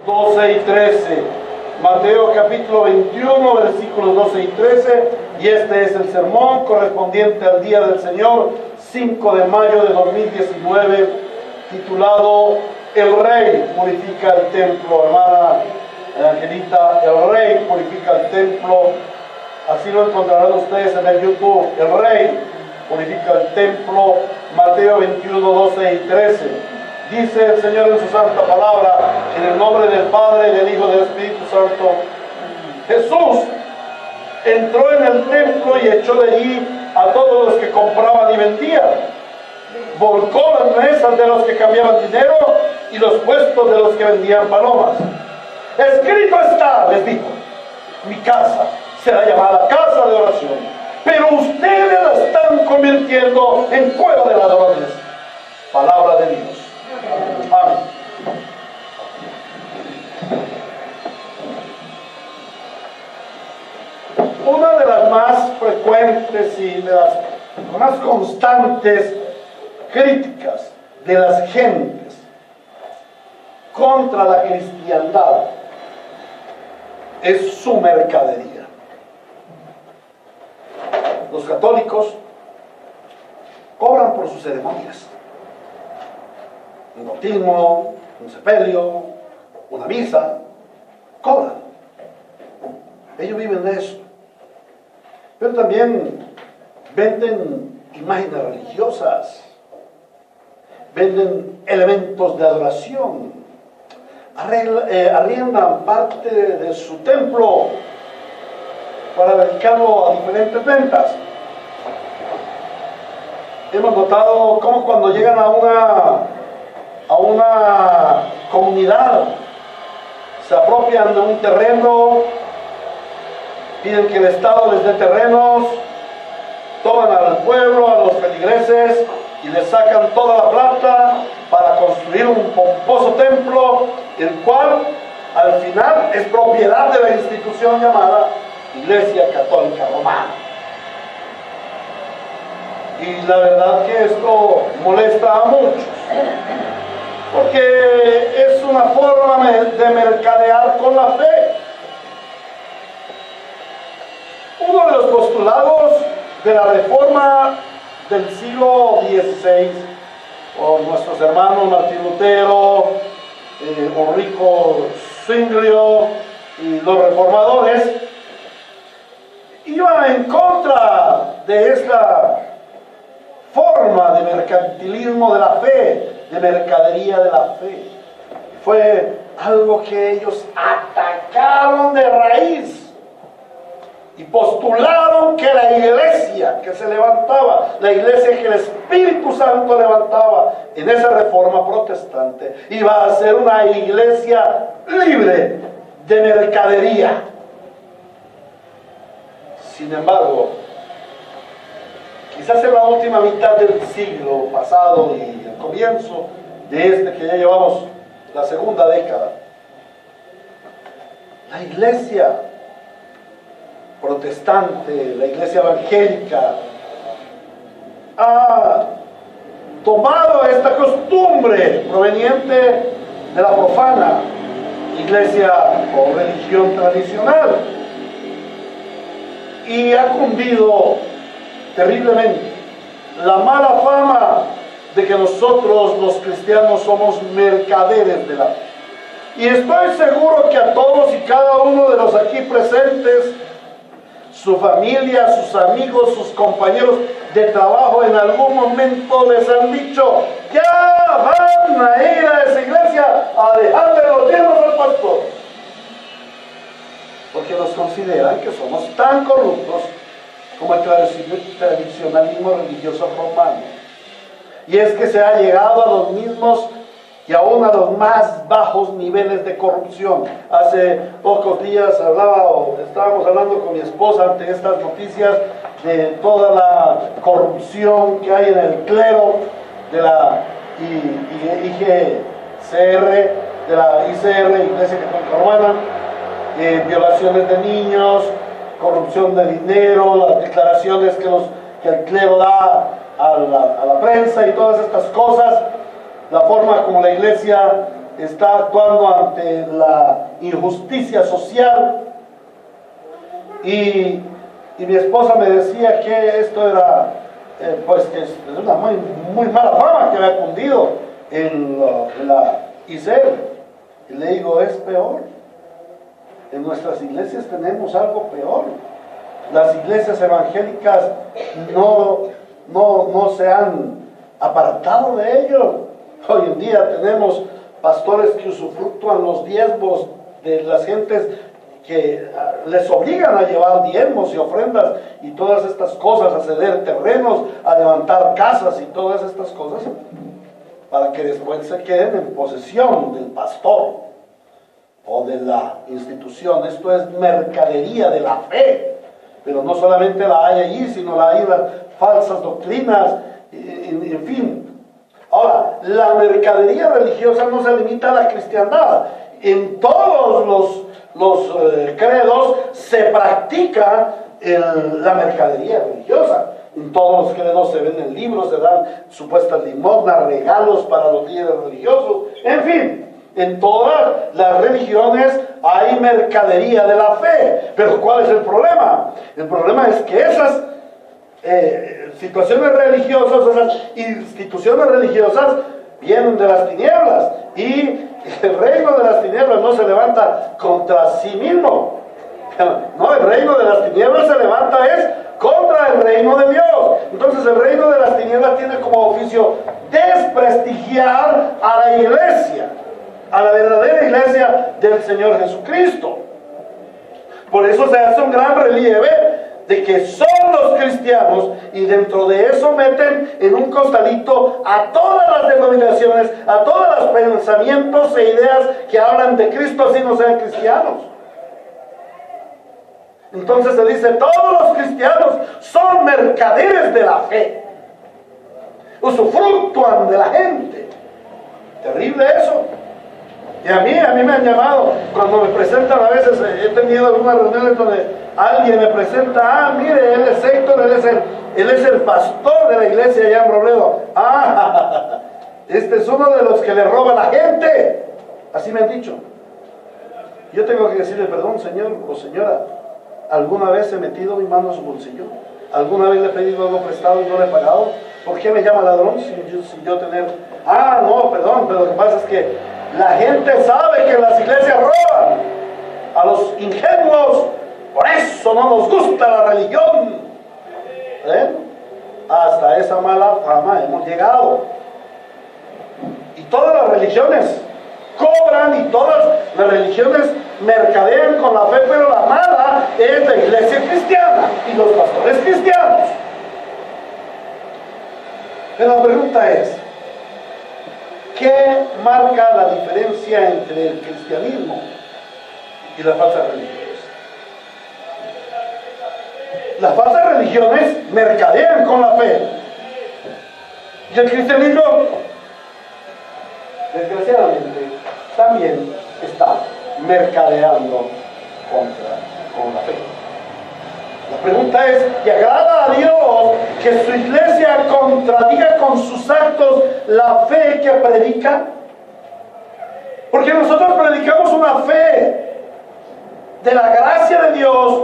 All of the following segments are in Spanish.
12 y 13. Mateo capítulo 21, versículos 12 y 13. Y este es el sermón correspondiente al día del Señor, 5 de mayo de 2019, titulado El Rey purifica el templo. Hermana Angelita, el Rey purifica el templo. Así lo encontrarán ustedes en el YouTube. El Rey purifica el templo. Mateo 21, 12 y 13. Dice el Señor en su santa palabra, en el nombre del Padre, del Hijo y del Espíritu Santo. Jesús entró en el templo y echó de allí a todos los que compraban y vendían. Volcó las mesas de los que cambiaban dinero y los puestos de los que vendían palomas. Escrito está, les dijo, mi casa será llamada casa de oración, pero ustedes la están convirtiendo en cueva de ladrones. Palabra de Dios. Amén. Una de las más frecuentes y de las más constantes críticas de las gentes contra la cristiandad es su mercadería. Los católicos cobran por sus ceremonias. Un bautismo, un sepelio, una misa, cobran. Ellos viven de eso. Pero también venden imágenes religiosas, venden elementos de adoración, arriendan parte de su templo para dedicarlo a diferentes ventas. Hemos notado cómo cuando llegan a una comunidad se apropian de un terreno, piden que el Estado les dé terrenos, toman al pueblo, a los feligreses y les sacan toda la plata para construir un pomposo templo, el cual al final es propiedad de la institución llamada Iglesia Católica Romana. Y la verdad que esto molesta a muchos, porque es una forma de mercadear con la fe. Uno de los postulados de la reforma del siglo XVI, por nuestros hermanos Martín Lutero, Ulrico Zwinglio y los reformadores, iba en contra de esta forma de mercantilismo de la fe, de mercadería de la fe. Fue algo que ellos atacaron de raíz y postularon que la iglesia que se levantaba, la iglesia que el Espíritu Santo levantaba en esa reforma protestante, iba a ser una iglesia libre de mercadería. Sin embargo, quizás en la última mitad del siglo pasado y el comienzo de este que ya llevamos la segunda década, la iglesia protestante, la iglesia evangélica, ha tomado esta costumbre proveniente de la profana iglesia o religión tradicional y ha cundido terriblemente la mala fama de que nosotros los cristianos somos mercaderes de la fe. Y estoy seguro que a todos y cada uno de los aquí presentes, su familia, sus amigos, sus compañeros de trabajo en algún momento les han dicho: ya van a ir a esa iglesia a dejarle los diezmos al pastor, porque nos consideran que somos tan corruptos como el tradicionalismo religioso romano. Y es que se ha llegado a los mismos y aún a los más bajos niveles de corrupción. Hace pocos días estábamos hablando con mi esposa ante estas noticias de toda la corrupción que hay en el clero de la IGCR, de la ICR, Iglesia Católica Romana, violaciones de niños, corrupción de dinero, las declaraciones que el clero da a la prensa y todas estas cosas, la forma como la iglesia está actuando ante la injusticia social. Y mi esposa me decía que esto era, pues que es una muy mala fama que había cundido en la ICER. Y le digo, es peor. En nuestras iglesias tenemos algo peor. Las iglesias evangélicas no se han apartado de ello. Hoy en día tenemos pastores que usufructúan los diezmos de las gentes, que les obligan a llevar diezmos y ofrendas y todas estas cosas, a ceder terrenos, a levantar casas y todas estas cosas, para que después se queden en posesión del pastor o de la institución. Esto es mercadería de la fe, pero no solamente la hay allí, sino la hay en las falsas doctrinas, en fin. Ahora, la mercadería religiosa no se limita a la cristiandad. En todos los credos se practica la mercadería religiosa. En todos los credos se venden libros, se dan supuestas limosnas, regalos para los líderes religiosos. En fin, en todas las religiones hay mercadería de la fe. Pero ¿cuál es el problema? El problema es que esas situaciones religiosas, esas instituciones religiosas vienen de las tinieblas, y el reino de las tinieblas no se levanta contra sí mismo. No, el reino de las tinieblas se levanta es contra el reino de Dios. Entonces el reino de las tinieblas tiene como oficio desprestigiar a la iglesia, a la verdadera iglesia del Señor Jesucristo. Por eso se hace un gran relieve de que son los cristianos, y dentro de eso meten en un costalito a todas las denominaciones, a todos los pensamientos e ideas que hablan de Cristo, así no sean cristianos. Entonces se dice, todos los cristianos son mercaderes de la fe, usufructúan de la gente. Terrible eso. Y a mí me han llamado, cuando me presentan, a veces he tenido algunas reuniones donde alguien me presenta, mire, él es Héctor, él es el pastor de la iglesia allá en Robledo. Este es uno de los que le roba a la gente. Así me han dicho. Yo tengo que decirle, perdón, señor o señora, ¿alguna vez he metido mi mano en su bolsillo? ¿Alguna vez le he pedido algo prestado y no le he pagado? ¿Por qué me llama ladrón sin yo tener? No, perdón, pero lo que pasa es que la gente sabe que las iglesias roban a los ingenuos, por eso no nos gusta la religión. Hasta esa mala fama hemos llegado. Y todas las religiones cobran, y todas las religiones mercadean con la fe, pero la mala es la iglesia cristiana y los pastores cristianos. Pero la pregunta es, ¿qué marca la diferencia entre el cristianismo y las falsas religiones? Las falsas religiones mercadean con la fe, y el cristianismo, desgraciadamente, también está mercadeando con la fe. La pregunta es, ¿le agrada a Dios que su iglesia contradiga con sus actos la fe que predica? Porque nosotros predicamos una fe de la gracia de Dios,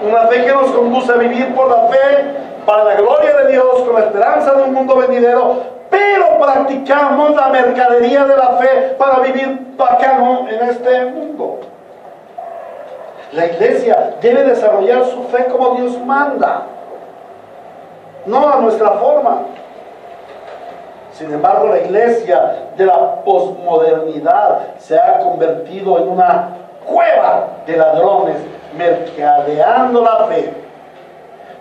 una fe que nos conduce a vivir por la fe, para la gloria de Dios, con la esperanza de un mundo venidero, pero practicamos la mercadería de la fe para vivir bacano en este mundo. La iglesia debe desarrollar su fe como Dios manda, no a nuestra forma. Sin embargo, la iglesia de la posmodernidad se ha convertido en una cueva de ladrones, mercadeando la fe.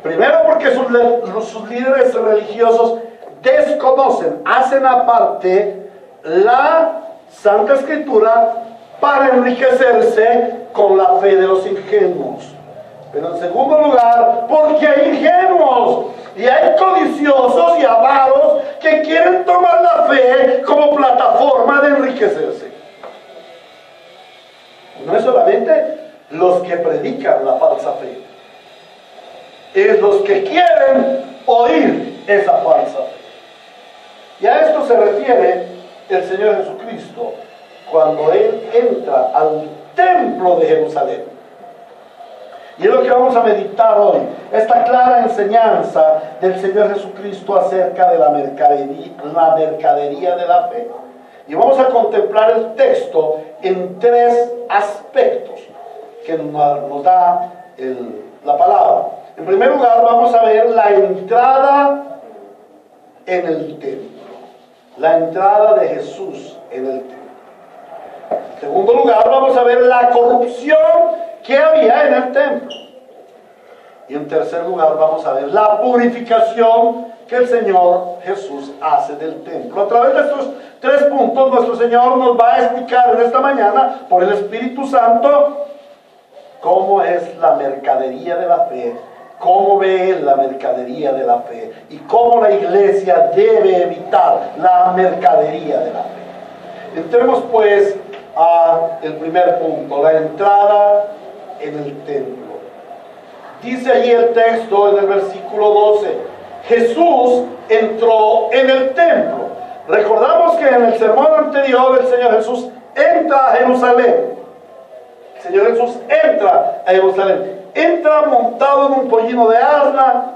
Primero porque sus líderes religiosos desconocen, hacen aparte la Santa Escritura para enriquecerse con la fe de los ingenuos. Pero en segundo lugar, porque hay ingenuos y hay codiciosos y avaros que quieren tomar la fe como plataforma de enriquecerse. No es solamente los que predican la falsa fe, es los que quieren oír esa falsa fe. Y a esto se refiere el Señor Jesucristo cuando Él entra al templo de Jerusalén. Y es lo que vamos a meditar hoy, esta clara enseñanza del Señor Jesucristo acerca de la mercadería de la fe. Y vamos a contemplar el texto en tres aspectos que nos da la palabra. En primer lugar, vamos a ver la entrada en el templo, la entrada de Jesús en el templo. En segundo lugar, vamos a ver la corrupción que había en el templo. Y en tercer lugar, vamos a ver la purificación que el Señor Jesús hace del templo. A través de estos tres puntos, nuestro Señor nos va a explicar en esta mañana, por el Espíritu Santo, cómo es la mercadería de la fe, cómo ve Él la mercadería de la fe y cómo la iglesia debe evitar la mercadería de la fe. Entremos pues al primer punto, la entrada en el templo. Dice allí el texto en el versículo 12, Jesús entró en el templo. Recordamos que en el sermón anterior el Señor Jesús entra a Jerusalén. El Señor Jesús entra a Jerusalén. Entra montado en un pollino de asna,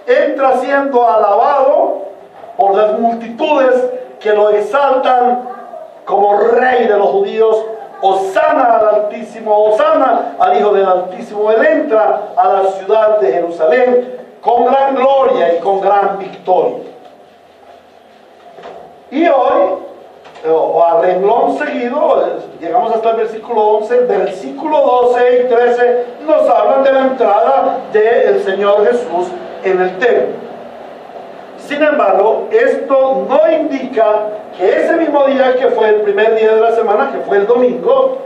entra siendo alabado por las multitudes que lo exaltan como rey de los judíos. Hosana al Altísimo, Hosana al Hijo del Altísimo. Él entra a la ciudad de Jerusalén con gran gloria y con gran victoria. Y hoy, o a renglón seguido, llegamos hasta el versículo 11, versículo 12 y 13 nos hablan de la entrada del Señor Jesús en el templo. Sin embargo, esto no indica que ese mismo día que fue el primer día de la semana, que fue el domingo,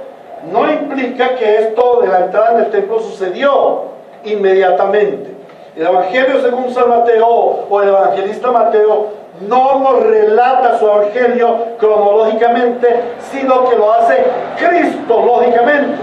no implica que esto de la entrada en el templo sucedió inmediatamente. El Evangelio según San Mateo o el evangelista Mateo no nos relata su evangelio cronológicamente, sino que lo hace cristológicamente.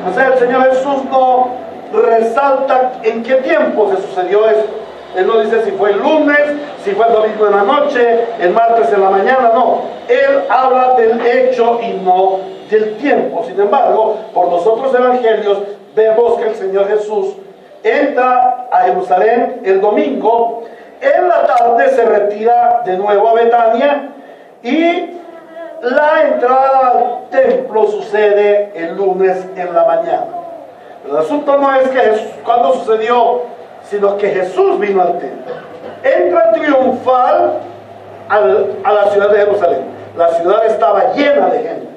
O sea, el Señor Jesús no resalta en qué tiempo se sucedió esto. Él no dice si fue el lunes, si fue el domingo en la noche, el martes en la mañana, no. Él habla del hecho y no del tiempo. Sin embargo, por los otros evangelios vemos que el Señor Jesús entra a Jerusalén el domingo, en la tarde se retira de nuevo a Betania y la entrada al templo sucede el lunes en la mañana. El asunto no es que cuando sucedió, sino que Jesús vino al templo. Entra triunfal a la ciudad de Jerusalén. La ciudad estaba llena de gente.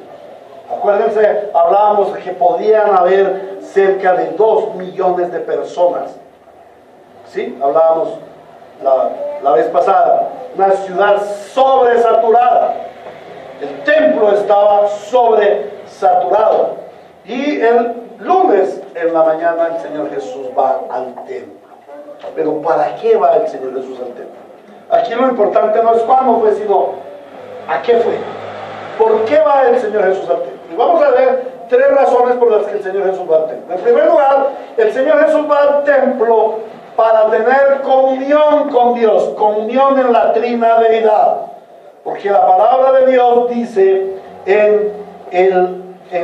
Acuérdense, hablábamos de que podían haber cerca de 2 millones de personas. ¿Sí? Hablábamos la vez pasada. Una ciudad sobresaturada. El templo estaba sobresaturado. Y el lunes en la mañana el Señor Jesús va al templo. Pero ¿para qué va el Señor Jesús al templo? Aquí lo importante no es cuándo fue, sino a qué fue. ¿Por qué va el Señor Jesús al templo? Y vamos a ver 3 razones por las que el Señor Jesús va al templo. En primer lugar, el Señor Jesús va al templo para tener comunión con Dios, comunión en la trina deidad. Porque la palabra de Dios dice en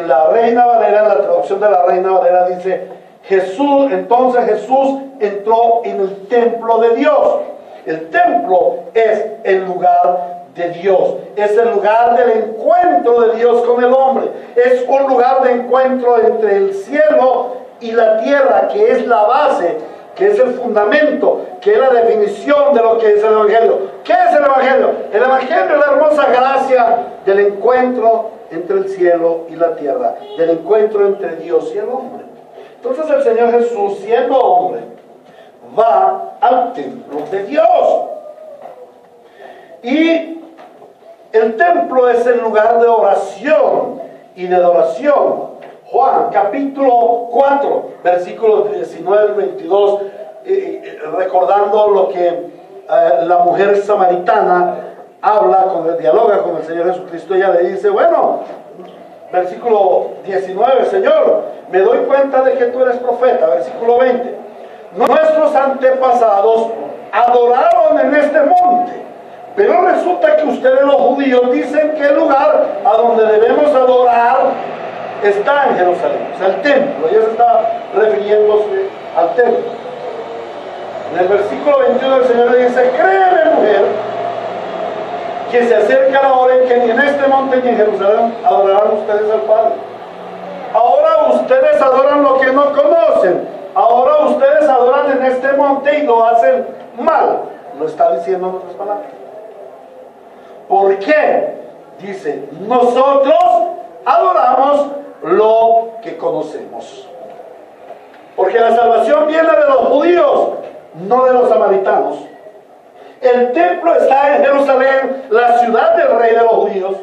la Reina Valera, en la traducción de la Reina Valera dice, entonces Jesús entró en el templo de Dios. El templo es el lugar de Dios, es el lugar del encuentro de Dios con el hombre, es un lugar de encuentro entre el cielo y la tierra, que es la base, que es el fundamento, que es la definición de lo que es el Evangelio. ¿Qué es el Evangelio? El Evangelio es la hermosa gracia del encuentro entre el cielo y la tierra, del encuentro entre Dios y el hombre. Entonces el Señor Jesús, siendo hombre, va al templo de Dios. Y el templo es el lugar de oración y de adoración. Juan capítulo 4, versículos 19 y 22, recordando lo que la mujer samaritana dialoga con el Señor Jesucristo. Ella le dice, bueno, versículo 19, Señor, me doy cuenta de que tú eres profeta. Versículo 20, nuestros antepasados adoraron en este monte, Pero resulta que ustedes los judíos dicen que el lugar a donde debemos adorar está en Jerusalén, o sea, el templo. Ellos están refiriéndose al templo. En el versículo 21 el Señor le dice: créeme, mujer, que se acerca la hora en que ni en este monte ni en Jerusalén adorarán ustedes al Padre. Ahora ustedes adoran lo que no conocen. Ahora ustedes adoran en este monte y lo hacen mal. Lo está diciendo en otras palabras. ¿Por qué? Dice: nosotros adoramos lo que conocemos. Porque la salvación viene de los judíos, no de los samaritanos. El templo está en Jerusalén, la ciudad del rey de los judíos.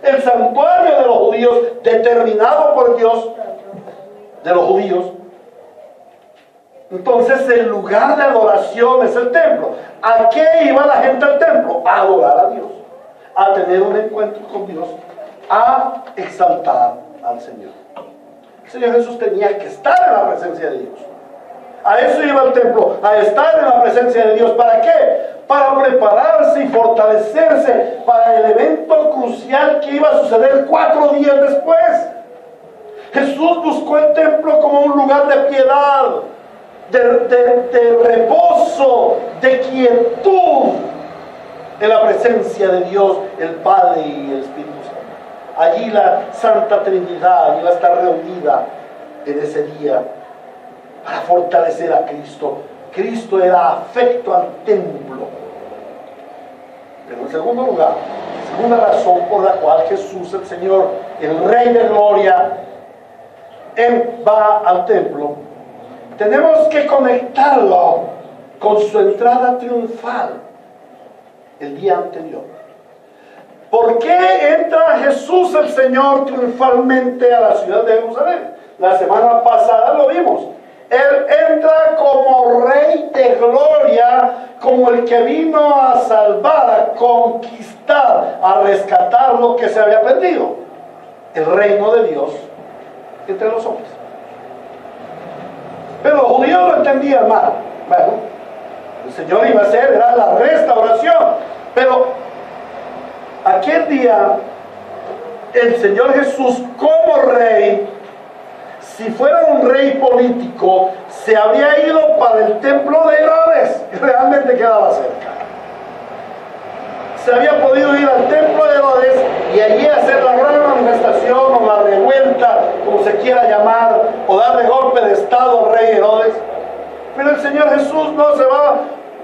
El santuario de los judíos, determinado por Dios, de los judíos. Entonces el lugar de adoración es el templo. ¿A qué iba la gente al templo? A adorar a Dios, a tener un encuentro con Dios, a exaltar al Señor. El Señor Jesús tenía que estar en la presencia de Dios. A eso iba al templo, a estar en la presencia de Dios. ¿Para qué? Para prepararse y fortalecerse para el evento crucial que iba a suceder 4 días después. Jesús buscó el templo como un lugar de piedad, de reposo, de quietud en la presencia de Dios, el Padre y el Espíritu Santo. Allí la Santa Trinidad iba a estar reunida en ese día para fortalecer a Cristo. Cristo era afecto al templo. Pero en segundo lugar, segunda razón por la cual Jesús, el Señor, el Rey de Gloria, Él va al templo, tenemos que conectarlo con su entrada triunfal el día anterior. ¿Por qué entra Jesús el Señor triunfalmente a la ciudad de Jerusalén? La semana pasada lo vimos. Él entra como Rey de Gloria, como el que vino a salvar, a conquistar, a rescatar lo que se había perdido, el reino de Dios entre los hombres. Pero los judíos lo entendían mal. Bueno, el Señor iba a hacer, era la restauración. Pero aquel día, el Señor Jesús como rey, si fuera un rey político, se habría ido para el templo de Herodes, que realmente quedaba cerca. Se había podido ir al templo de Herodes y allí hacer la gran manifestación o la revuelta, como se quiera llamar, o darle golpe de estado al rey Herodes. Pero el Señor Jesús no se va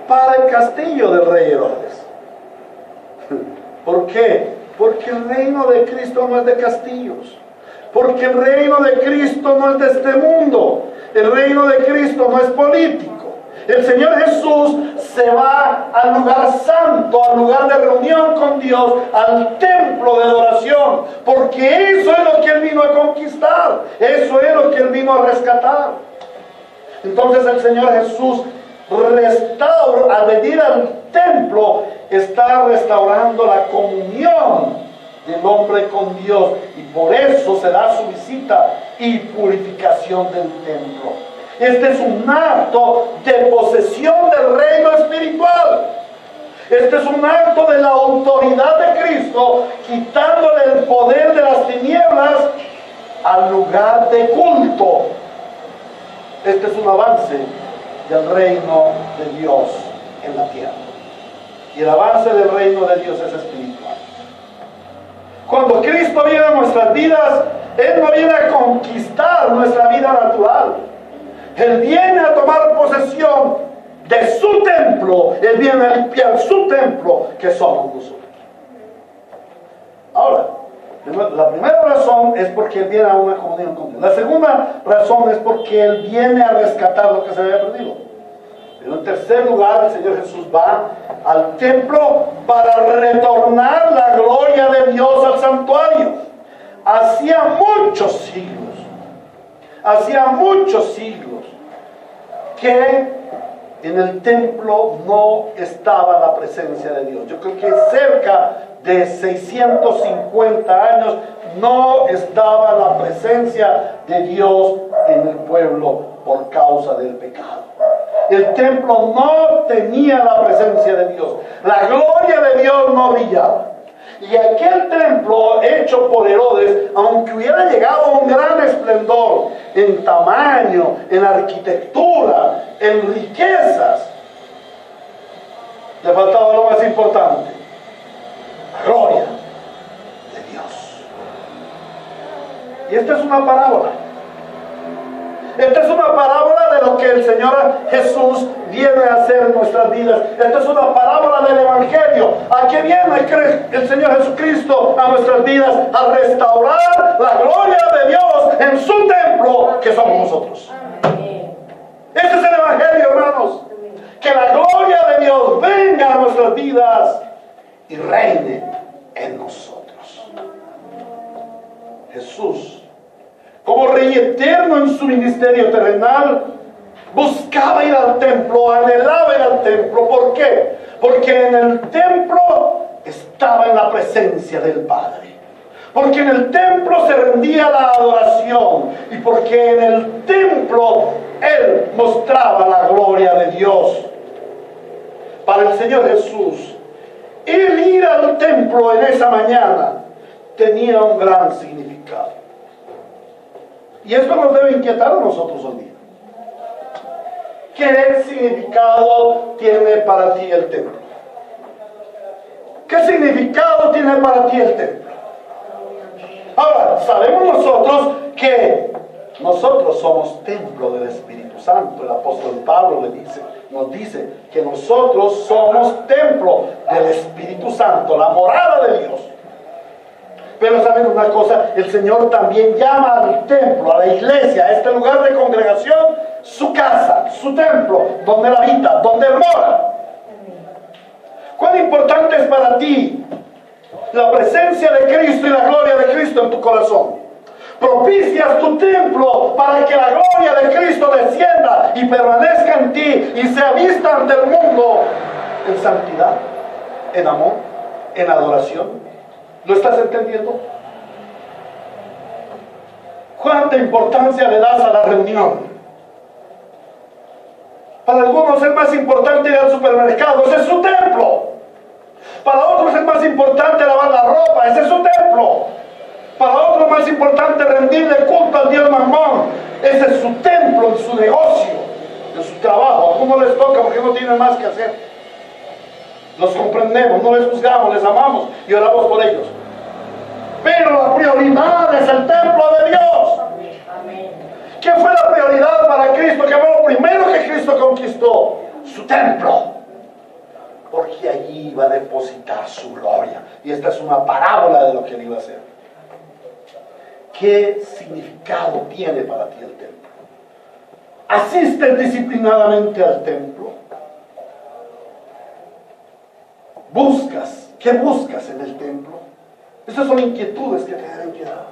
para el castillo del rey Herodes. ¿Por qué? Porque el reino de Cristo no es de castillos. Porque el reino de Cristo no es de este mundo. El reino de Cristo no es político. El Señor Jesús se va al lugar santo, al lugar de reunión con Dios, al templo de adoración, porque eso es lo que Él vino a conquistar, eso es lo que Él vino a rescatar. Entonces el Señor Jesús restaura, al venir al templo, está restaurando la comunión del hombre con Dios, y por eso se da su visita y purificación del templo. Este es un acto de posesión del reino espiritual. Este es un acto de la autoridad de Cristo, quitándole el poder de las tinieblas al lugar de culto. Este es un avance del reino de Dios en la tierra. Y el avance del reino de Dios es espiritual. Cuando Cristo viene a nuestras vidas, Él no viene a conquistar nuestra vida natural. Él viene a tomar posesión de su templo. Él viene a limpiar su templo, que somos nosotros. Ahora, la primera razón es porque Él viene a una comunión con Dios. La segunda razón es porque Él viene a rescatar lo que se había perdido. Pero en tercer lugar, el Señor Jesús va al templo para retornar la gloria de Dios al santuario. Hacía muchos siglos que en el templo no estaba la presencia de Dios. Yo creo que cerca de 650 años no estaba la presencia de Dios en el pueblo por causa del pecado. El templo no tenía la presencia de Dios. La gloria de Dios no brillaba. Y aquel templo hecho por Herodes, aunque hubiera llegado a un gran esplendor en tamaño, en arquitectura, en riquezas, le faltaba lo más importante: la gloria de Dios. Y esta es una parábola. Esta es una parábola de lo que el Señor Jesús viene a hacer en nuestras vidas. Esta es una parábola del Evangelio. ¿A qué viene el Señor Jesucristo a nuestras vidas? A restaurar la gloria de Dios en su templo, que somos nosotros. Este es el Evangelio, hermanos. Que la gloria de Dios venga a nuestras vidas y reine en nosotros. Jesús, como Rey eterno en su ministerio terrenal, buscaba ir al templo, anhelaba ir al templo. ¿Por qué? Porque en el templo estaba en la presencia del Padre. Porque en el templo se rendía la adoración. Y porque en el templo Él mostraba la gloria de Dios. Para el Señor Jesús, el ir al templo en esa mañana tenía un gran significado. Y esto nos debe inquietar a nosotros hoy día. ¿Qué significado tiene para ti el templo? ¿Qué significado tiene para ti el templo? Ahora, sabemos nosotros que nosotros somos templo del Espíritu Santo. El apóstol Pablo nos dice que nosotros somos templo del Espíritu Santo, la morada de Dios. Pero saben una cosa, el Señor también llama al templo, a la iglesia, a este lugar de congregación, su casa, su templo, donde Él habita, donde Él mora. ¿Cuán importante es para ti la presencia de Cristo y la gloria de Cristo en tu corazón? Propicias tu templo para que la gloria de Cristo descienda y permanezca en ti y sea vista ante el mundo en santidad, en amor, en adoración. ¿Lo estás entendiendo? ¿Cuánta importancia le das a la reunión? Para algunos es más importante ir al supermercado, ese es su templo. Para otros es más importante lavar la ropa, ese es su templo. Para otros es más importante rendirle culto al Dios Mamón, ese es su templo, en su negocio, en su trabajo. A algunos les toca porque no tienen más que hacer. Los comprendemos, no les juzgamos, les amamos y oramos por ellos. Pero la prioridad es el templo de Dios. ¿Qué fue la prioridad para Cristo? ¿Qué fue lo primero que Cristo conquistó? Su templo. Porque allí iba a depositar su gloria. Y esta es una parábola de lo que Él iba a hacer. ¿Qué significado tiene para ti el templo? ¿Asistes disciplinadamente al templo? ¿Qué buscas en el templo? Estas son inquietudes que te deben quedar.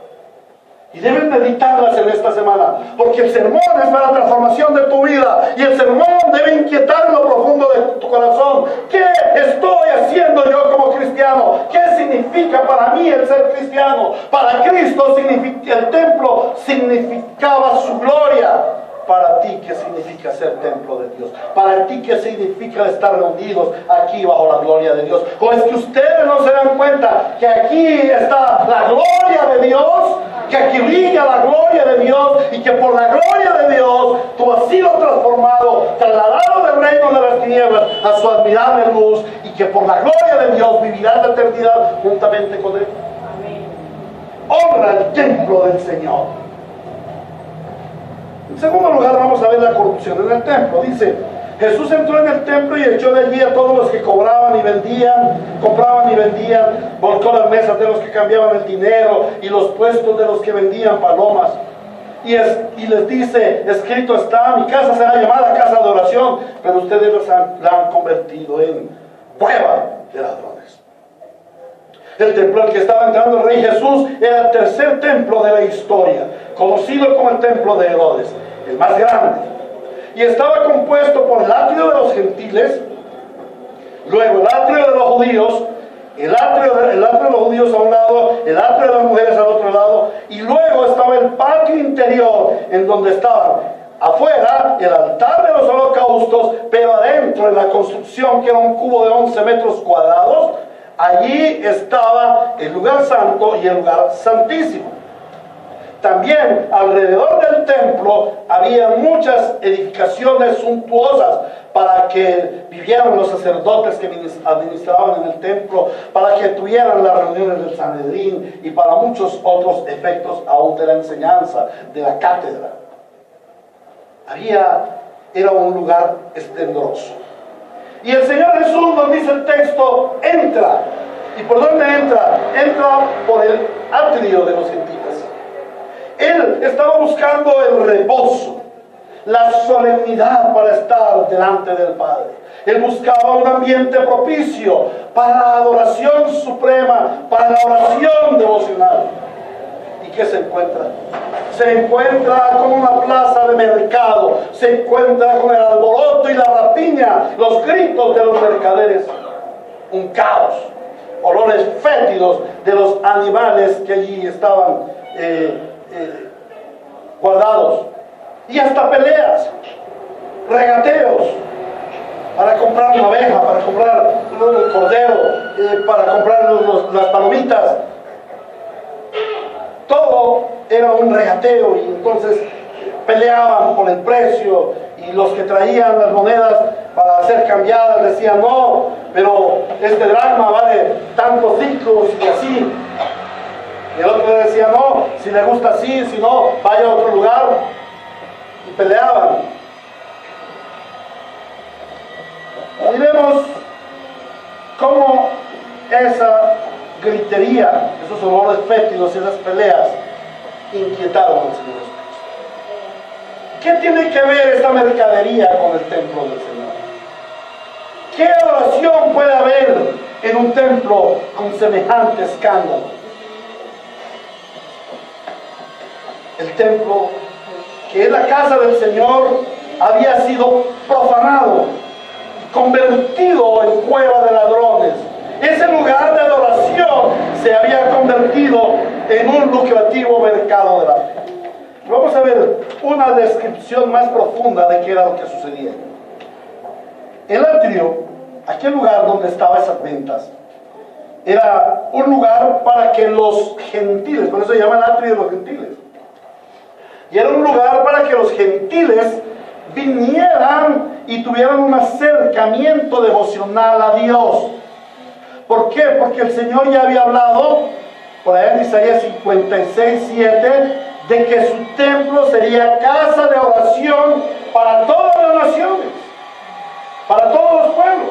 Y debes meditarlas en esta semana. Porque el sermón es para la transformación de tu vida. Y el sermón debe inquietar en lo profundo de tu corazón. ¿Qué estoy haciendo yo como cristiano? ¿Qué significa para mí el ser cristiano? Para Cristo el templo significaba su gloria. Para ti, ¿qué significa ser templo de Dios? Para ti, ¿qué significa estar reunidos aquí bajo la gloria de Dios? ¿O es que ustedes no se dan cuenta que aquí está la gloria de Dios? Que aquí brilla la gloria de Dios y que por la gloria de Dios tú has sido transformado, trasladado del reino de las tinieblas a su admirable luz, y que por la gloria de Dios vivirás la eternidad juntamente con Él. Amén. Honra el templo del Señor. En segundo lugar, vamos a ver la corrupción en el templo. Dice: Jesús entró en el templo y echó de allí a todos los que compraban y vendían, volcó las mesas de los que cambiaban el dinero y los puestos de los que vendían palomas. Y les dice: escrito está, mi casa será llamada casa de oración, pero ustedes la han convertido en cueva de ladrones. El templo al que estaba entrando el Rey Jesús era el tercer templo de la historia, conocido como el templo de Herodes, el más grande. Y estaba compuesto por el atrio de los gentiles, luego el atrio de los judíos, el atrio de los judíos a un lado, el atrio de las mujeres al otro lado, y luego estaba el patio interior en donde estaban Afuera, el altar de los holocaustos, pero adentro, en la construcción, que era un cubo de 11 metros cuadrados, allí estaba el lugar santo y el lugar santísimo. También alrededor del templo había muchas edificaciones suntuosas para que vivieran los sacerdotes que administraban en el templo, para que tuvieran las reuniones del Sanedrín y para muchos otros efectos aún de la enseñanza, de la cátedra. Era un lugar esplendoroso. Y el Señor Jesús, nos dice el texto, entra. ¿Y por dónde entra? Entra por el atrio de los gentiles. Él estaba buscando el reposo, la solemnidad para estar delante del Padre. Él buscaba un ambiente propicio para la adoración suprema, para la oración devocional. ¿Y qué se encuentra? Se encuentra con una plaza de mercado, se encuentra con el alboroto y la rapiña, los gritos de los mercaderes, un caos, olores fétidos de los animales que allí estaban guardados, y hasta peleas, regateos para comprar una oveja, para comprar un cordero, para comprar las palomitas. Todo era un regateo, y entonces peleaban por el precio, y los que traían las monedas para ser cambiadas decían: no, pero este dracma vale tantos ciclos, y así. Y el otro decía: no, si le gusta así, si no, vaya a otro lugar. Y peleaban. Y vemos cómo esa gritería, esos olores fétidos y esas peleas inquietaron al Señor Jesucristo. ¿Qué tiene que ver esta mercadería con el templo del Señor? ¿Qué adoración puede haber en un templo con semejante escándalo? El templo, que es la casa del Señor, había sido profanado, convertido en cueva de ladrones. Ese lugar de adoración se había convertido en un lucrativo mercado de la fe. Vamos a ver una descripción más profunda de qué era lo que sucedía. El atrio, aquel lugar donde estaban esas ventas, era un lugar para que los gentiles, por eso se llama el atrio de los gentiles, y era un lugar para que los gentiles vinieran y tuvieran un acercamiento devocional a Dios. ¿Por qué? Porque el Señor ya había hablado, por allá en Isaías 56:7, de que su templo sería casa de oración para todas las naciones, para todos los pueblos.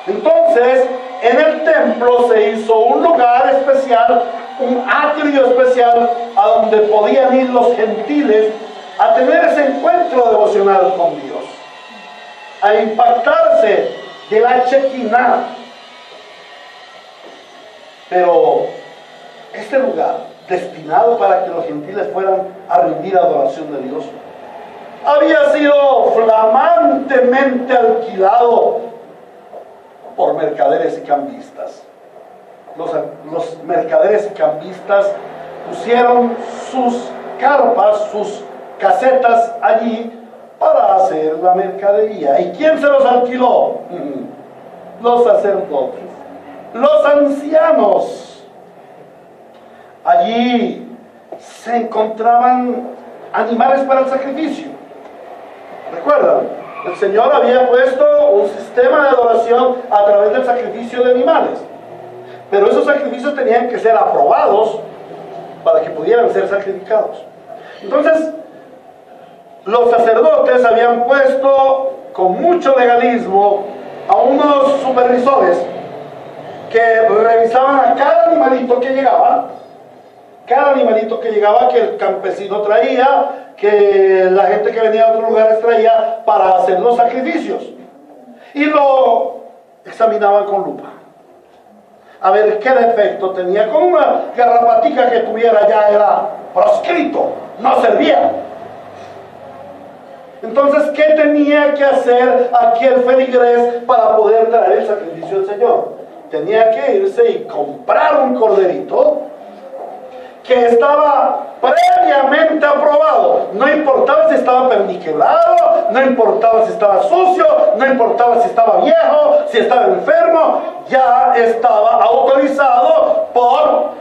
Entonces, en el templo se hizo un lugar especial, un atrio especial, a donde podían ir los gentiles a tener ese encuentro devocional con Dios, a impactarse de la Shekinah. Pero este lugar, destinado para que los gentiles fueran a rendir adoración de Dios, había sido flamantemente alquilado por mercaderes y cambistas. Los mercaderes y cambistas pusieron sus carpas, sus casetas allí para hacer la mercadería. ¿Y quién se los alquiló? Los sacerdotes, los ancianos. Allí se encontraban animales para el sacrificio. ¿Recuerdan? El Señor había puesto un sistema de adoración a través del sacrificio de animales, pero esos sacrificios tenían que ser aprobados para que pudieran ser sacrificados. Entonces, los sacerdotes habían puesto con mucho legalismo a unos supervisores que revisaban a cada animalito que llegaba, que el campesino traía, que la gente que venía de otros lugares traía para hacer los sacrificios, y lo examinaban con lupa a ver qué defecto tenía. Con una garrapatica que tuviera ya era proscrito, no servía. Entonces, ¿qué tenía que hacer aquel feligrés para poder traer el sacrificio al Señor? Tenía que irse y comprar un corderito que estaba previamente aprobado. No importaba si estaba perniquebrado, no importaba si estaba sucio, no importaba si estaba viejo, si estaba enfermo, ya estaba autorizado por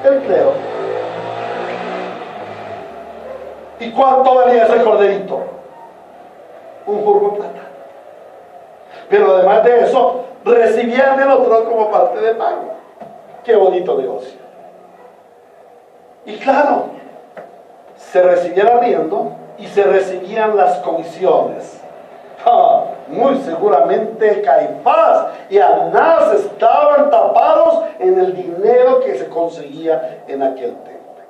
el clero. ¿Y cuánto valía ese corderito? Un burro de plata. Pero además de eso, recibían el otro como parte de pago. Qué bonito negocio. Y claro, se recibía el arriendo y se recibían las comisiones. Muy seguramente Caifás y Anás estaban tapados en el dinero que se conseguía en aquel templo.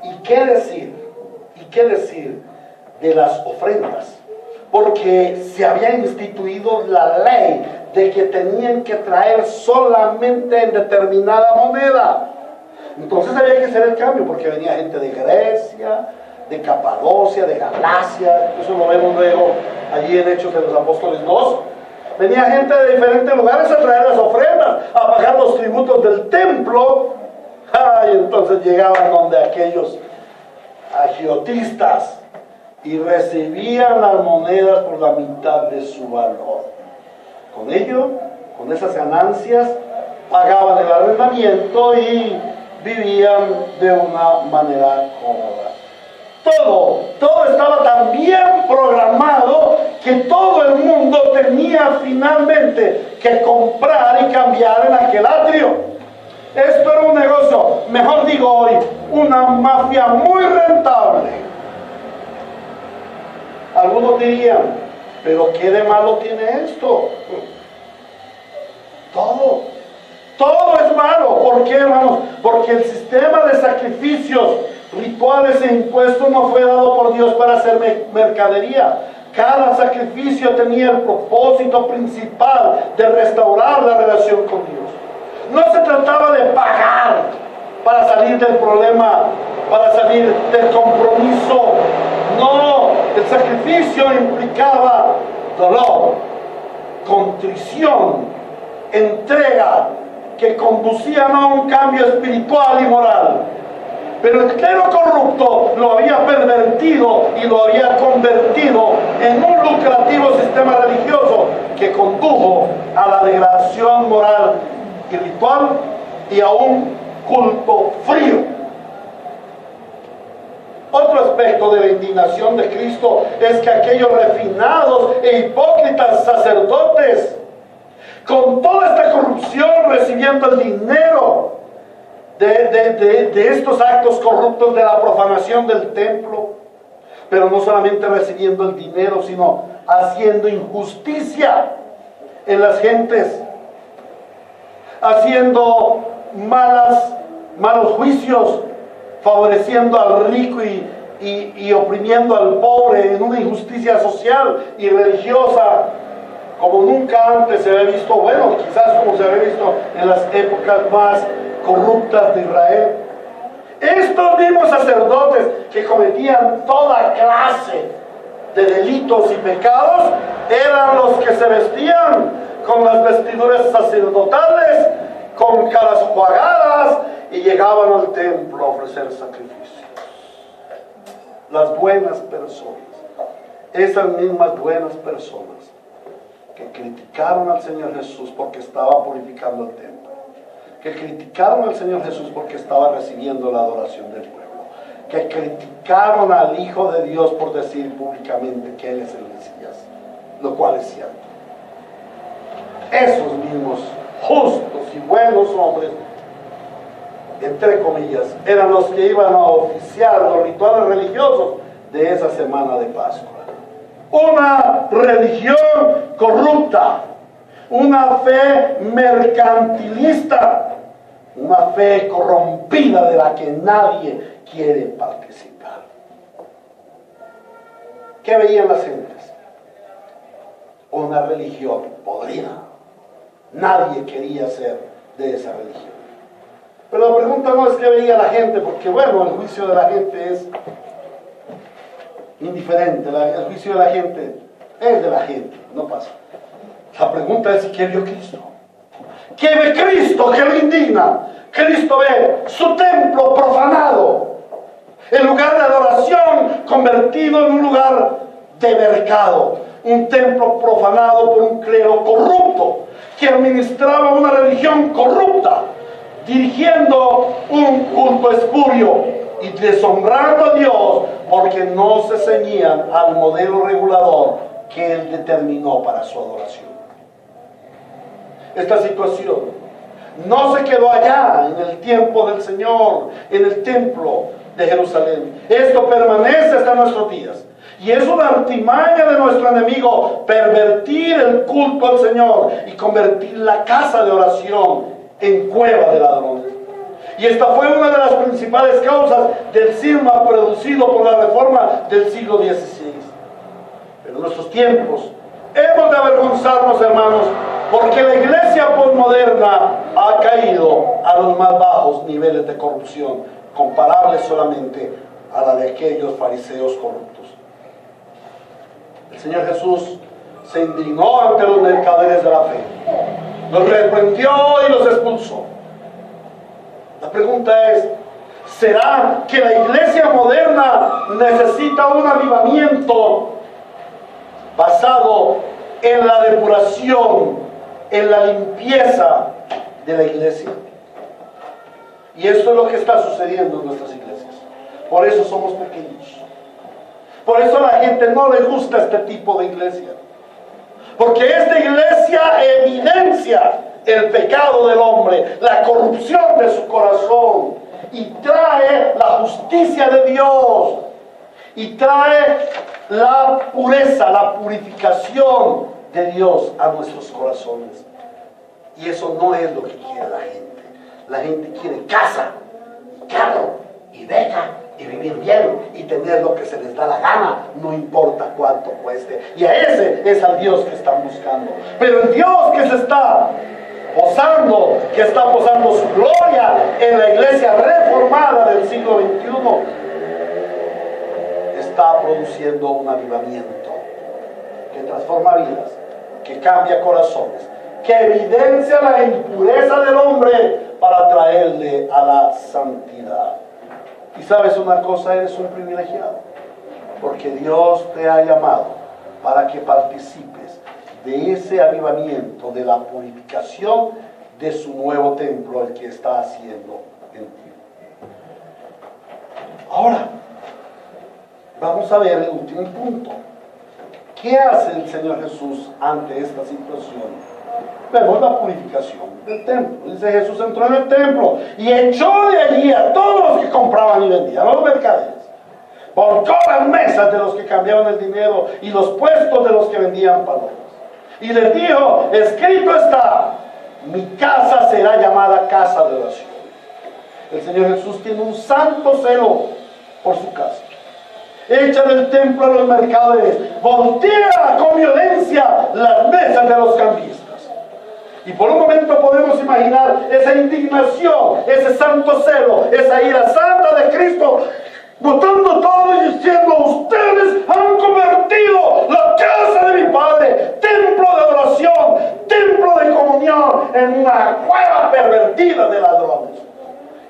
¿Y qué decir? ¿Y qué decir de las ofrendas? Porque se había instituido la ley de que tenían que traer solamente en determinada moneda. Entonces había que hacer el cambio, porque venía gente de Grecia, de Capadocia, de Galacia. Eso lo vemos luego allí en Hechos de los Apóstoles 2. Venía gente de diferentes lugares a traer las ofrendas, a pagar los tributos del templo. Y entonces llegaban donde aquellos agiotistas y recibían las monedas por la mitad de su valor. Con ello, con esas ganancias, pagaban el arrendamiento y vivían de una manera cómoda. Todo estaba tan bien programado que todo el mundo tenía finalmente que comprar y cambiar en aquel atrio. Esto era un negocio, mejor digo hoy, una mafia muy rentable. Algunos dirían, pero ¿qué de malo tiene esto? Todo es malo. ¿Por qué, hermanos? Porque el sistema de sacrificios, rituales e impuestos no fue dado por Dios para hacer mercadería. Cada sacrificio tenía el propósito principal de restaurar la relación con Dios. No se trataba de pagar para salir del problema, para salir del compromiso. No, el sacrificio implicaba dolor, contrición, entrega, que conducían a un cambio espiritual y moral. Pero el clero corrupto lo había pervertido y lo había convertido en un lucrativo sistema religioso que condujo a la degradación moral y ritual y a un culto frío. Otro aspecto de la indignación de Cristo es que aquellos refinados e hipócritas sacerdotes, con toda esta corrupción, recibiendo el dinero de estos actos corruptos de la profanación del templo, pero no solamente recibiendo el dinero, sino haciendo injusticia en las gentes, haciendo malos juicios, favoreciendo al rico y oprimiendo al pobre en una injusticia social y religiosa como nunca antes se había visto, bueno, quizás como se había visto en las épocas más corruptas de Israel. Estos mismos sacerdotes que cometían toda clase de delitos y pecados eran los que se vestían con las vestiduras sacerdotales, con caras juagadas, y llegaban al templo a ofrecer sacrificios. Las buenas personas, esas mismas buenas personas que criticaron al Señor Jesús porque estaba purificando el templo, que criticaron al Señor Jesús porque estaba recibiendo la adoración del pueblo, que criticaron al Hijo de Dios por decir públicamente que Él es el Mesías, lo cual es cierto. Esos mismos justos y buenos hombres, entre comillas, eran los que iban a oficiar los rituales religiosos de esa semana de Pascua. Una religión corrupta, una fe mercantilista, una fe corrompida de la que nadie quiere participar. ¿Qué veían las gentes? Una religión podrida. Nadie quería ser de esa religión. Pero la pregunta no es qué veía la gente, porque bueno, el juicio de la gente es indiferente. El juicio de la gente es de la gente, no pasa. La pregunta es ¿qué vio Cristo? ¿Qué ve Cristo que lo indigna? Cristo ve su templo profanado, el lugar de adoración convertido en un lugar de mercado, un templo profanado por un clero corrupto que administraba una religión corrupta, dirigiendo un culto espurio y deshonrando a Dios porque no se ceñían al modelo regulador que Él determinó para su adoración. Esta situación no se quedó allá en el tiempo del Señor, en el templo de Jerusalén. Esto permanece hasta nuestros días. Y es una artimaña de nuestro enemigo pervertir el culto al Señor y convertir la casa de oración en cueva de ladrones. Y esta fue una de las principales causas del cisma producido por la reforma del siglo XVI. Pero en nuestros tiempos hemos de avergonzarnos, hermanos, porque la iglesia posmoderna ha caído a los más bajos niveles de corrupción, comparables solamente a la de aquellos fariseos corruptos. El Señor Jesús se indignó ante los mercaderes de la fe, los reprendió y los expulsó. La pregunta es, ¿será que la iglesia moderna necesita un avivamiento basado en la depuración, en la limpieza de la iglesia? Y esto es lo que está sucediendo en nuestras iglesias. Por eso somos pequeños. Por eso a la gente no le gusta este tipo de iglesia. Porque esta iglesia evidencia el pecado del hombre, la corrupción de su corazón, y trae la justicia de Dios, y trae la pureza, la purificación de Dios a nuestros corazones. Y eso no es lo que quiere la gente. La gente quiere casa, carro y beca y vivir bien y tener lo que se les da la gana, no importa cuánto cueste. Y a ese es al Dios que están buscando. Pero el Dios que se está posando, que está posando su gloria en la iglesia reformada del siglo XXI, está produciendo un avivamiento que transforma vidas, que cambia corazones, que evidencia la impureza del hombre para traerle a la santidad. Y sabes una cosa, eres un privilegiado, porque Dios te ha llamado para que participes de ese avivamiento, de la purificación de su nuevo templo, el que está haciendo en ti. Ahora, vamos a ver el último punto. ¿Qué hace el Señor Jesús ante esta situación? Vemos la purificación del templo. Dice, Jesús entró en el templo y echó de allí a todos los que compraban y vendían, a los mercaderes. Volcó las mesas de los que cambiaban el dinero y los puestos de los que vendían palomas. Y les dijo, escrito está, mi casa será llamada casa de oración. El Señor Jesús tiene un santo celo por su casa. Echa del templo a los mercaderes, voltea con violencia las mesas de los cambistas. Y por un momento podemos imaginar esa indignación, ese santo celo, esa ira santa de Cristo, botando todo y diciendo, ustedes han convertido la casa de mi Padre, templo de adoración, templo de comunión, en una cueva pervertida de ladrones.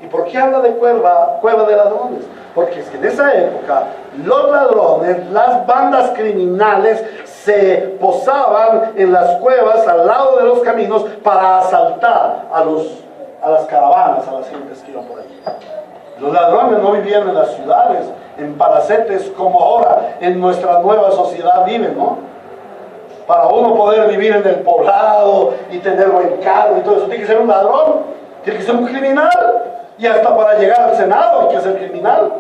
¿Y por qué habla de cueva de ladrones? Porque es que en esa época los ladrones, las bandas criminales se posaban en las cuevas al lado de los caminos para asaltar a las caravanas, a las gentes que iban por allí. Los ladrones no vivían en las ciudades, en palacetes como ahora en nuestra nueva sociedad viven, ¿no? Para uno poder vivir en el poblado y tener buen carro y todo eso, tiene que ser un ladrón, tiene que ser un criminal. Y hasta para llegar al Senado hay que ser criminal.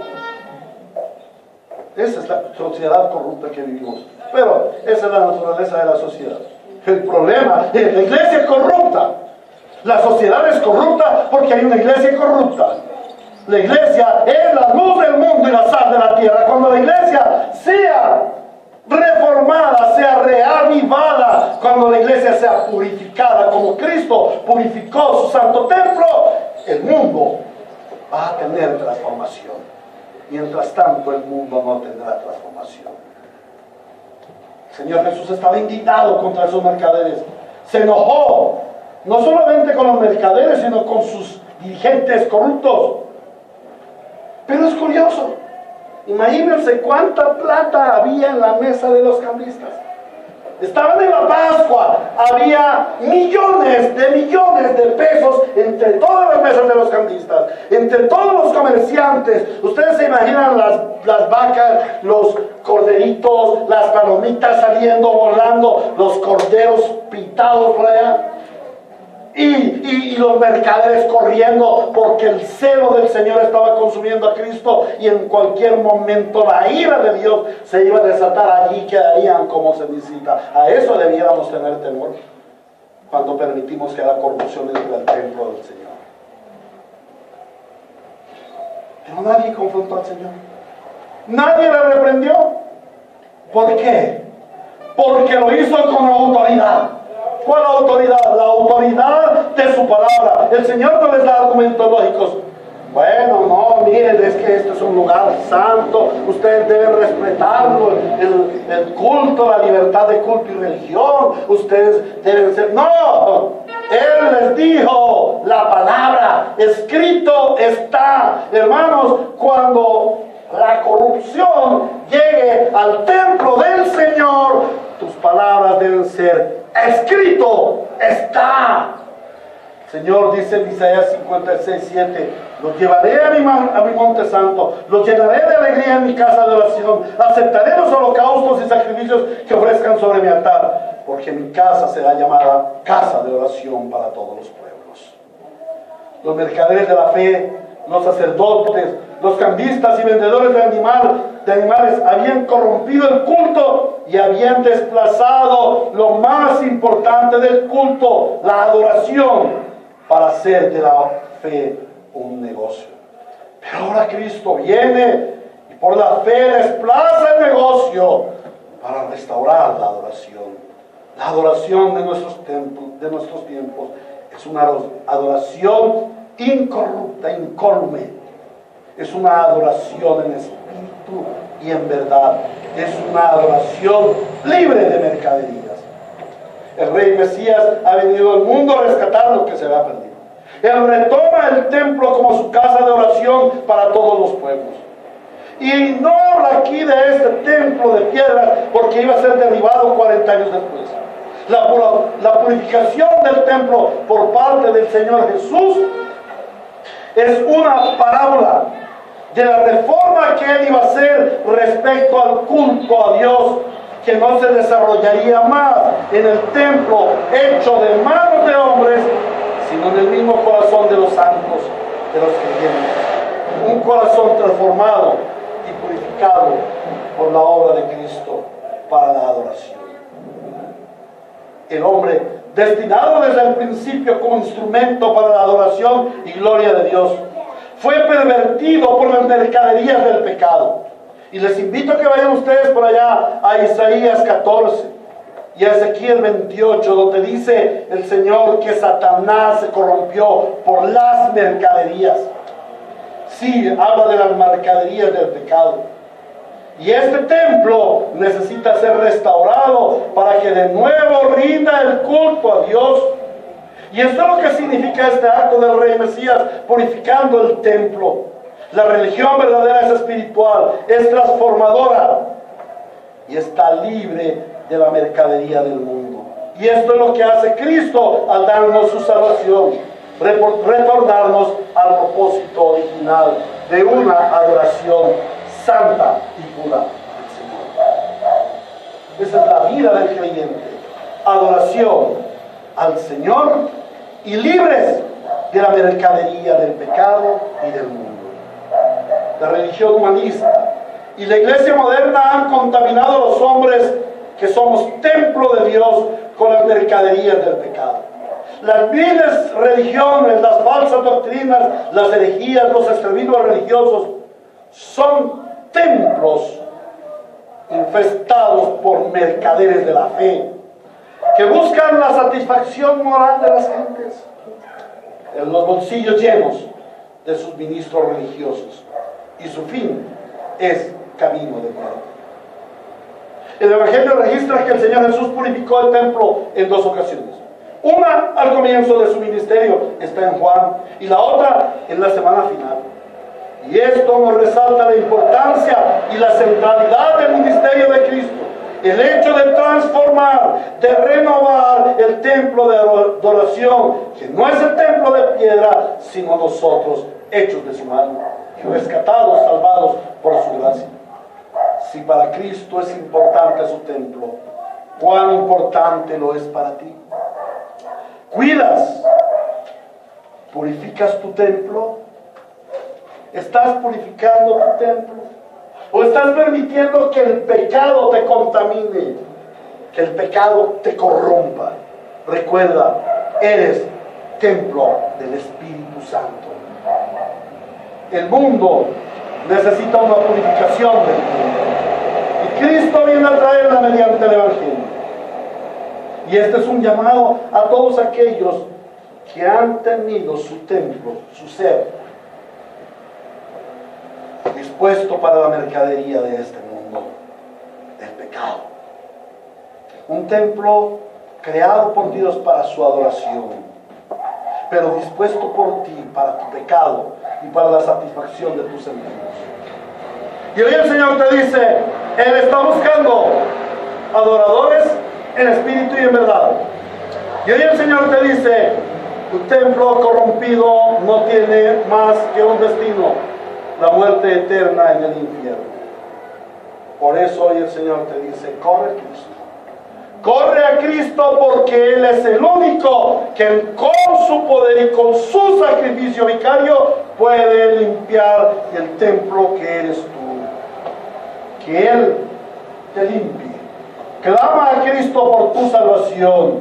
Esa es la sociedad corrupta que vivimos. Pero esa es la naturaleza de la sociedad. El problema es la iglesia es corrupta. La sociedad es corrupta porque hay una iglesia corrupta. La iglesia es la luz del mundo y la sal de la tierra. Cuando la iglesia sea reformada, sea reavivada, cuando la iglesia sea purificada como Cristo purificó su santo templo, el mundo va a tener transformación. Mientras tanto, el mundo no tendrá transformación. El Señor Jesús estaba indignado contra esos mercaderes. Se enojó, no solamente con los mercaderes, sino con sus dirigentes corruptos. Pero es curioso, imagínense cuánta plata había en la mesa de los cambistas. Estaban en la Pascua, había millones de pesos entre todas las mesas de los cambistas, entre todos los comerciantes. Ustedes se imaginan las vacas, los corderitos, las palomitas saliendo, volando, los corderos pintados por allá. Y los mercaderes corriendo porque el celo del Señor estaba consumiendo a Cristo, y en cualquier momento la ira de Dios se iba a desatar allí, quedarían como cenicienta. A eso debiéramos tener temor cuando permitimos que la corrupción entre al templo del Señor. Pero nadie confrontó al Señor, nadie le reprendió. ¿Por qué? Porque lo hizo con autoridad. ¿Cuál autoridad? La autoridad de su palabra. El Señor no les da argumentos lógicos. Bueno, no, miren, es que este es un lugar santo, ustedes deben respetarlo, el culto, la libertad de culto y religión, ustedes deben ser... No, Él les dijo la palabra, escrito está. Hermanos, cuando la corrupción llegue al templo del Señor, tus palabras deben ser: escrito está. Señor dice en Isaías 56:7: los llevaré a mi monte santo, los llenaré de alegría en mi casa de oración, aceptaré los holocaustos y sacrificios que ofrezcan sobre mi altar, porque mi casa será llamada casa de oración para todos los pueblos. Los mercaderes de la fe, los sacerdotes, los cambistas y vendedores de animales habían corrompido el culto y habían desplazado lo más importante del culto, la adoración, para hacer de la fe un negocio. Pero ahora Cristo viene y por la fe desplaza el negocio para restaurar la adoración. La adoración de nuestros tiempos es una adoración incorrupta, incólume. Es una adoración en espíritu y en verdad. Es una adoración libre de mercaderías. El Rey Mesías ha venido al mundo a rescatar lo que se había perdido. Él retoma el templo como su casa de oración para todos los pueblos. Y no habla aquí de este templo de piedras, porque iba a ser derribado 40 años después. La purificación del templo por parte del Señor Jesús es una parábola de la reforma que Él iba a hacer respecto al culto a Dios, que no se desarrollaría más en el templo hecho de manos de hombres, sino en el mismo corazón de los santos, de los creyentes. Un corazón transformado y purificado por la obra de Cristo para la adoración. El hombre, destinado desde el principio como instrumento para la adoración y gloria de Dios, fue pervertido por las mercaderías del pecado. Y les invito a que vayan ustedes por allá a Isaías 14 y a Ezequiel 28, donde dice el Señor que Satanás se corrompió por las mercaderías. Sí, habla de las mercaderías del pecado. Y este templo necesita ser restaurado para que de nuevo rinda el culto a Dios. Y esto es lo que significa este acto del Rey Mesías, purificando el templo. La religión verdadera es espiritual, es transformadora y está libre de la mercadería del mundo. Y esto es lo que hace Cristo al darnos su salvación, retornarnos al propósito original de una adoración santa y pura al Señor. Esa es la vida del creyente: adoración al Señor y libres de la mercadería del pecado y del mundo. La religión humanista y la iglesia moderna han contaminado a los hombres que somos templo de Dios con las mercaderías del pecado. Las viles religiones, las falsas doctrinas, las herejías, los extremismos religiosos son templos infestados por mercaderes de la fe que buscan la satisfacción moral de las gentes en los bolsillos llenos de sus ministros religiosos, y su fin es camino de muerte. El Evangelio registra que el Señor Jesús purificó el templo en 2 ocasiones. Una al comienzo de su ministerio, está en Juan, y la otra en la semana final. Y esto nos resalta la importancia y la centralidad del ministerio de Cristo. El hecho de transformar, de renovar el templo de adoración, que no es el templo de piedra, sino nosotros, hechos de su mano, rescatados, salvados por su gracia. Si para Cristo es importante su templo, ¿cuán importante lo es para ti? ¿Cuidas? ¿Purificas tu templo? ¿Estás purificando tu templo? ¿O estás permitiendo que el pecado te contamine? Que el pecado te corrompa. Recuerda, eres templo del Espíritu Santo. El mundo necesita una purificación del mundo. Y Cristo viene a traerla mediante el Evangelio. Y este es un llamado a todos aquellos que han tenido su templo, su ser, dispuesto para la mercadería de este mundo, del pecado. Un templo creado por Dios para su adoración, pero dispuesto por ti para tu pecado y para la satisfacción de tus sentidos. Y hoy el Señor te dice, Él está buscando adoradores en espíritu y en verdad. Y hoy el Señor te dice, tu templo corrompido no tiene más que un destino: la muerte eterna en el infierno. Por eso hoy el Señor te dice, corre a Cristo. Corre a Cristo, porque Él es el único que con su poder y con su sacrificio vicario puede limpiar el templo que eres tú. Que Él te limpie. Clama a Cristo por tu salvación,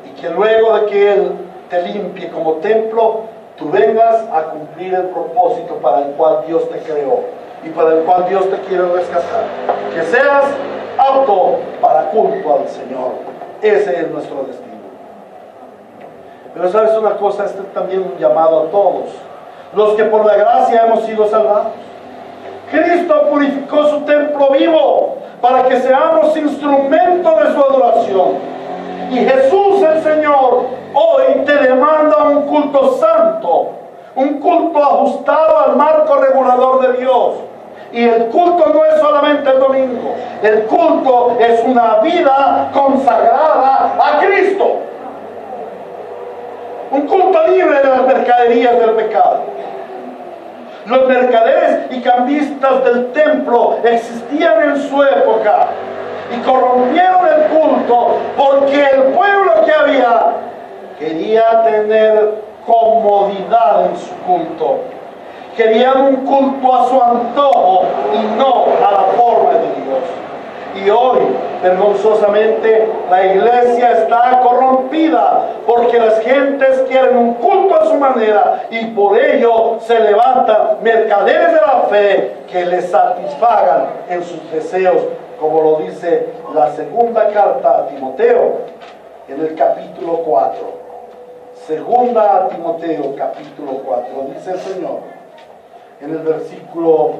y que luego de que Él te limpie como templo, tú vengas a cumplir el propósito para el cual Dios te creó y para el cual Dios te quiere rescatar. Que seas apto para culto al Señor. Ese es nuestro destino. Pero sabes una cosa, este es también un llamado a todos los que por la gracia hemos sido salvados. Cristo purificó su templo vivo para que seamos instrumento de su adoración. Y Jesús el Señor hoy te demanda un culto santo, un culto ajustado al marco regulador de Dios. Y el culto no es solamente el domingo, el culto es una vida consagrada a Cristo. Un culto libre de las mercaderías del pecado. Los mercaderes y cambistas del templo existían en su época y corrompieron el culto porque el pueblo que había quería tener comodidad en su culto. Querían un culto a su antojo y no a la forma de Dios. Y hoy, vergonzosamente, la iglesia está corrompida porque las gentes quieren un culto a su manera y por ello se levantan mercaderes de la fe que les satisfagan en sus deseos, como lo dice la segunda carta a Timoteo en el capítulo 4. Segunda a Timoteo, capítulo 4, dice el Señor en el versículo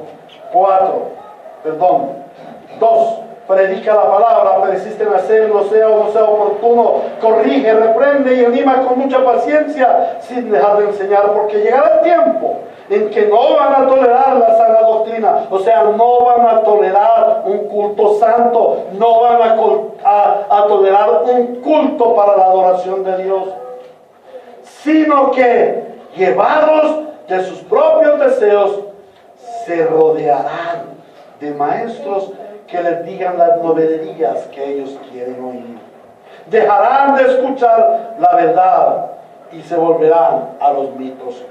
2: predica la palabra, persiste en hacerlo, sea o no sea oportuno, corrige, reprende y anima con mucha paciencia, sin dejar de enseñar, porque llegará el tiempo en que no van a tolerar la sana doctrina, o sea, no van a tolerar un culto santo, no van a tolerar un culto para la adoración de Dios, sino que, llevados de sus propios deseos, se rodearán de maestros que les digan las novelerías que ellos quieren oír. Dejarán de escuchar la verdad y se volverán a los mitos.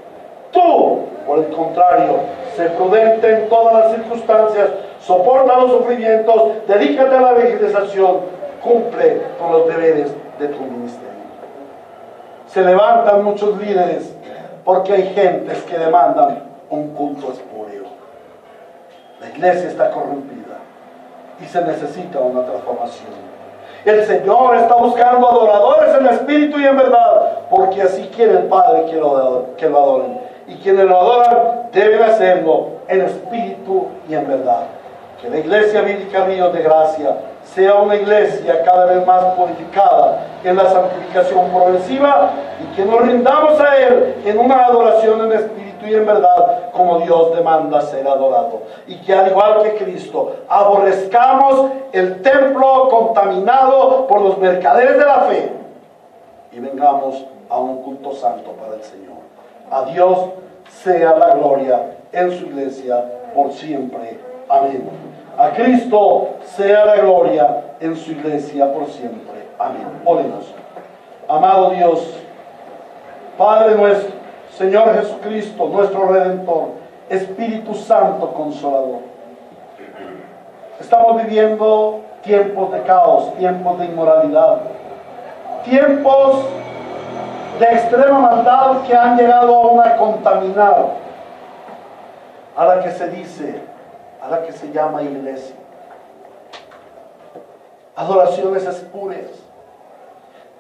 Tú, por el contrario, sé prudente en todas las circunstancias, soporta los sufrimientos, dedícate a la evangelización, cumple con los deberes de tu ministerio. Se levantan muchos líderes porque hay gentes que demandan un culto espúreo. La iglesia está corrompida y se necesita una transformación. El Señor está buscando adoradores en espíritu y en verdad, porque así quiere el Padre que lo adoren. Y quienes lo adoran deben hacerlo en espíritu y en verdad. Que la iglesia bíblica Ríos de Gracia sea una iglesia cada vez más purificada en la santificación progresiva, y que nos rindamos a Él en una adoración en espíritu y en verdad, como Dios demanda ser adorado. Y que al igual que Cristo, aborrezcamos el templo contaminado por los mercaderes de la fe y vengamos a un culto santo para el Señor. A Dios sea la gloria en su iglesia por siempre. Amén. A Cristo sea la gloria en su iglesia por siempre. Amén. Oremos. Amado Dios, Padre nuestro, Señor Jesucristo, nuestro Redentor, Espíritu Santo Consolador. Estamos viviendo tiempos de caos, tiempos de inmoralidad, tiempos de extrema maldad que han llegado a contaminar a la que se dice, a la que se llama iglesia. Adoraciones espurias,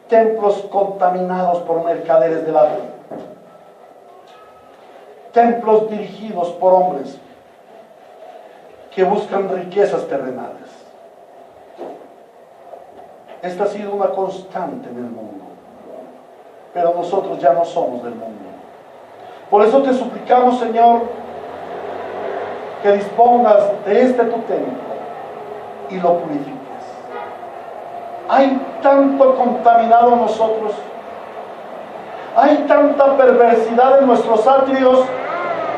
templos contaminados por mercaderes de la fe, templos dirigidos por hombres que buscan riquezas terrenales. Esta ha sido una constante en el mundo, pero nosotros ya no somos del mundo. Por eso te suplicamos, Señor, que dispongas de este tu templo y lo purifiques. Hay tanto contaminado en nosotros, hay tanta perversidad en nuestros atrios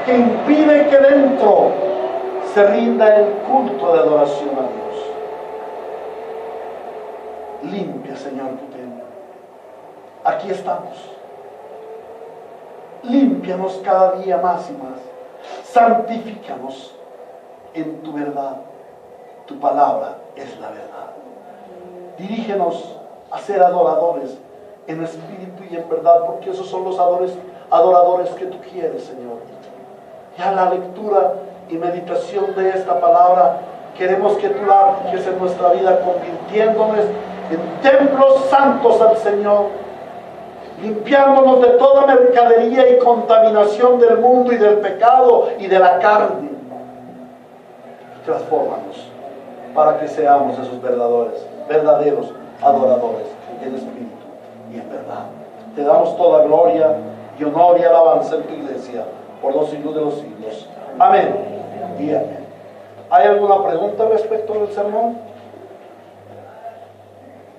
que impide que dentro se rinda el culto de adoración a Dios. Limpia, Señor, tu templo. Aquí estamos. Límpianos cada día más y más. Santifícanos en tu verdad. Tu palabra es la verdad. Dirígenos a ser adoradores en espíritu y en verdad, porque esos son los adoradores que tú quieres, Señor. Y a la lectura y meditación de esta palabra, queremos que tú la apliques en nuestra vida, convirtiéndonos en templos santos al Señor, limpiándonos de toda mercadería y contaminación del mundo y del pecado y de la carne. Transfórmanos para que seamos esos verdaderos adoradores en espíritu y en verdad. Te damos toda gloria y honor y alabanza en tu iglesia por los siglos de los siglos. Amén y amén. ¿Hay alguna pregunta respecto del sermón?